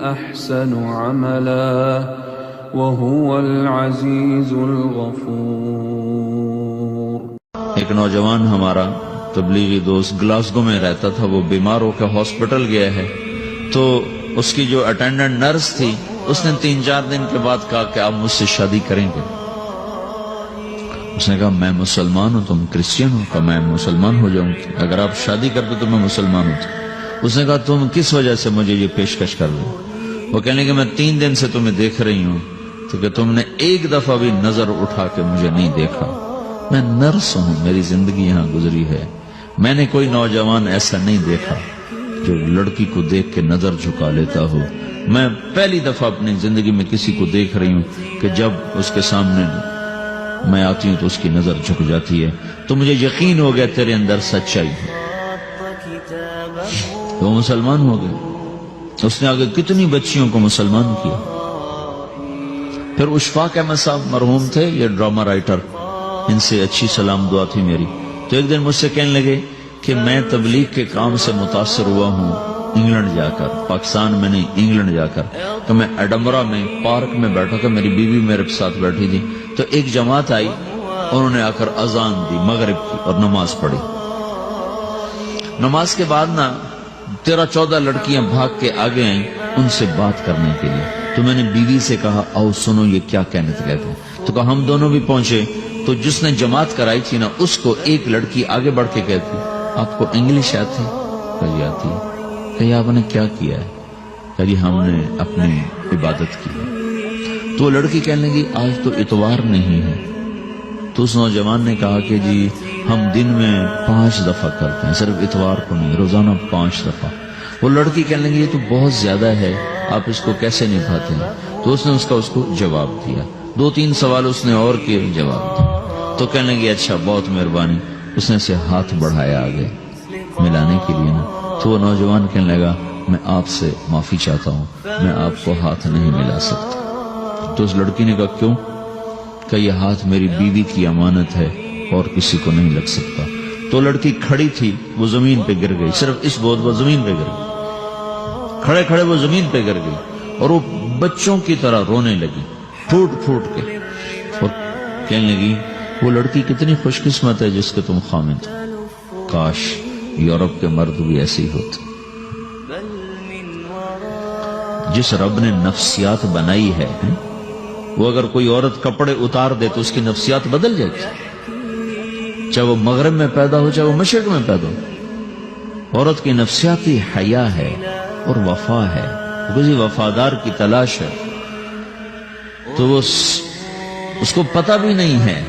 أحسن عملا وهو العزيز الغفور۔ ایک نوجوان ہمارا تبلیغی دوست گلاسگو میں رہتا تھا، وہ بیمار ہو کے ہاسپٹل گیا ہے، تو اس کی جو اٹینڈنٹ نرس تھی اس نے 3-4 دن کے بعد کہا کہ آپ مجھ سے شادی کریں گے؟ اس نے کہا میں مسلمان ہوں، تم کرسچین ہو؟ کہا میں مسلمان ہو جاؤں، اگر آپ شادی کرتے تو میں مسلمان ہوں۔ اس نے کہا تم کس وجہ سے مجھے یہ پیشکش کر رہے ہو؟ وہ کہنے کہ میں 3 دن سے تمہیں دیکھ رہی ہوں تو کہ تم نے ایک دفعہ بھی نظر اٹھا کے مجھے نہیں دیکھا، میں نرس ہوں، میری زندگی یہاں گزری ہے، میں نے کوئی نوجوان ایسا نہیں دیکھا جو لڑکی کو دیکھ کے نظر جھکا لیتا ہو، میں پہلی دفعہ اپنی زندگی میں کسی کو دیکھ رہی ہوں کہ جب اس کے سامنے میں آتی ہوں تو اس کی نظر جھک جاتی ہے، تو مجھے یقین ہو گیا تیرے اندر سچائی ہے۔ وہ مسلمان ہو گئے، اس نے آگے کتنی بچیوں کو مسلمان کیا۔ پھر اشفاق احمد صاحب مرحوم تھے، یہ ڈرامہ رائٹر، ان سے اچھی سلام دعا تھی میری، تو ایک دن مجھ سے کہنے لگے کہ میں تبلیغ کے کام سے متاثر ہوا ہوں انگلینڈ جا کر، پاکستان میں نہیں انگلینڈ جا کر، تو میں ایڈمبرا میں پارک میں بیٹھا تھا، میری بیوی میرے ساتھ بیٹھی تھی، تو ایک جماعت آئی، انہوں نے آ کر اذان دی مغرب کی اور نماز پڑھی۔ نماز کے بعد 13-14 لڑکیاں بھاگ کے آگے آئیں ان سے بات کرنے کے لیے، تو میں نے بیوی سے کہا آؤ سنو یہ کیا کہنے کہتے ہیں، تو کہا ہم دونوں بھی پہنچے، تو جس نے جماعت کرائی تھی اس کو ایک لڑکی آگے بڑھ کے کہتی آپ کو انگلش آتی؟ کہی آتی ہے۔ کہی آپ نے کیا کیا ہے؟ کہی ہم نے اپنی عبادت کی ہے۔ تو وہ لڑکی کہنے لگی آج تو اتوار نہیں ہے، تو اس نوجوان نے کہا کہ جی ہم دن میں 5 دفعہ کرتے ہیں، صرف اتوار کو نہیں، روزانہ 5 دفعہ۔ وہ لڑکی کہنے لگی یہ تو بہت زیادہ ہے، آپ اس کو کیسے نبھاتے ہیں؟ تو اس نے اس کو جواب دیا، 2-3 سوال اس نے اور کیے، جواب دیا، تو کہنے لگی اچھا بہت مہربانی، اس نے سے ہاتھ بڑھایا آگے ملانے کے لیے تو وہ نوجوان کہنے لگا میں آپ سے معافی چاہتا ہوں، میں آپ کو ہاتھ نہیں ملا سکتا۔ تو اس لڑکی نے کہا کیوں؟ کہ یہ ہاتھ میری بیوی کی امانت ہے اور کسی کو نہیں لگ سکتا۔ تو لڑکی کھڑی تھی، وہ زمین پہ گر گئی، صرف اس بوجھ وہ زمین پہ گر گئی، کھڑے کھڑے وہ زمین پہ گر گئی، اور وہ بچوں کی طرح رونے لگی پھوٹ پھوٹ کے، اور کہنے لگی وہ لڑکی کتنی خوش قسمت ہے جس کے تم خامد، کاش یورپ کے مرد بھی ایسے ہی ہوتے۔ جس رب نے نفسیات بنائی ہے وہ اگر کوئی عورت کپڑے اتار دے تو اس کی نفسیات بدل جاتی، چاہے وہ مغرب میں پیدا ہو چاہے وہ مشرق میں پیدا ہو۔ عورت کی نفسیاتی حیا ہے اور وفا ہے، کسی وفادار کی تلاش ہے، تو وہ اس کو پتہ بھی نہیں ہے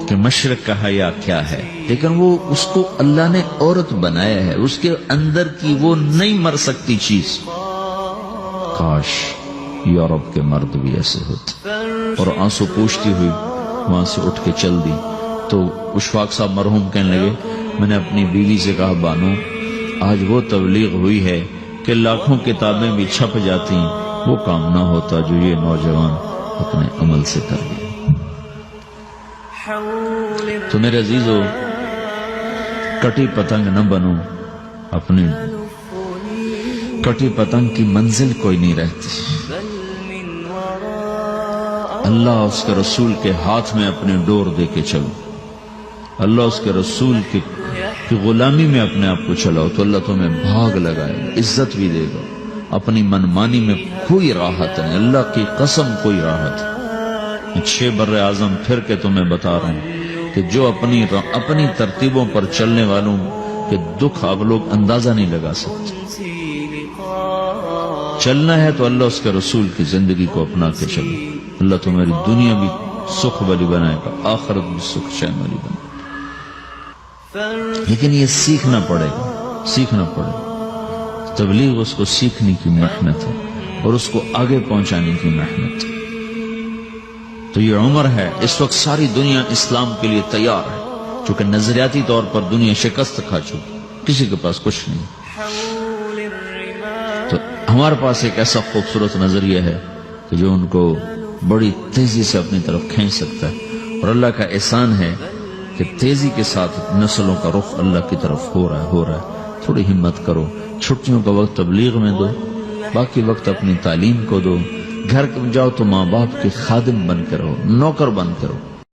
کہ مشرق کا حیا کیا ہے، لیکن وہ اس کو اللہ نے عورت بنایا ہے، اس کے اندر کی وہ نہیں مر سکتی چیز۔ کاش یورپ کے مرد بھی ایسے ہوتے۔ اور آنسو پوچھتی ہوئی وہاں سے اٹھ کے چل دی۔ تو اشفاق صاحب مرحوم کہنے لگے میں نے اپنی بیوی سے کہا بانو آج وہ تبلیغ ہوئی ہے کہ لاکھوں کتابیں بھی چھپ جاتی، وہ کام نہ ہوتا جو یہ نوجوان اپنے عمل سے کر گئے۔ تو میرے عزیزو کٹی پتنگ نہ بنو، اپنی کٹی پتنگ کی منزل کوئی نہیں رہتی۔ اللہ اس کے رسول کے ہاتھ میں اپنے ڈور دے کے چلو، اللہ اس کے رسول کی غلامی میں اپنے آپ کو چلاؤ تو اللہ تمہیں بھاگ لگائے، عزت بھی دے گا۔ اپنی منمانی میں کوئی راحت نہیں، اللہ کی قسم کوئی راحت۔ 6 بر اعظم پھر کے تمہیں بتا رہا ہوں کہ جو اپنی ترتیبوں پر چلنے والوں کے دکھ آپ لوگ اندازہ نہیں لگا سکتے۔ چلنا ہے تو اللہ اس کے رسول کی زندگی کو اپنا کے چلو، اللہ تمہاری دنیا بھی سکھ والی بنائے گا، آخرت بھی سکھ چین والی بنائے گا۔ لیکن یہ سیکھنا پڑے گا، سیکھنا پڑے گا۔ تبلیغ اس کو سیکھنے کی محنت ہے اور اس کو آگے پہنچانے کی محنت ہے۔ تو یہ عمر ہے، اس وقت ساری دنیا اسلام کے لیے تیار ہے، چونکہ نظریاتی طور پر دنیا شکست کھا چکی، کسی کے پاس کچھ نہیں۔ تو ہمارے پاس ایک ایسا خوبصورت نظریہ ہے کہ جو ان کو بڑی تیزی سے اپنی طرف کھینچ سکتا ہے، اور اللہ کا احسان ہے کہ تیزی کے ساتھ نسلوں کا رخ اللہ کی طرف ہو رہا ہے۔ تو تھوڑی ہمت کرو، چھٹیوں کا وقت تبلیغ میں دو، باقی وقت اپنی تعلیم کو دو، گھر جاؤ تو ماں باپ کے خادم بن کر رہو، نوکر بن کر رہو۔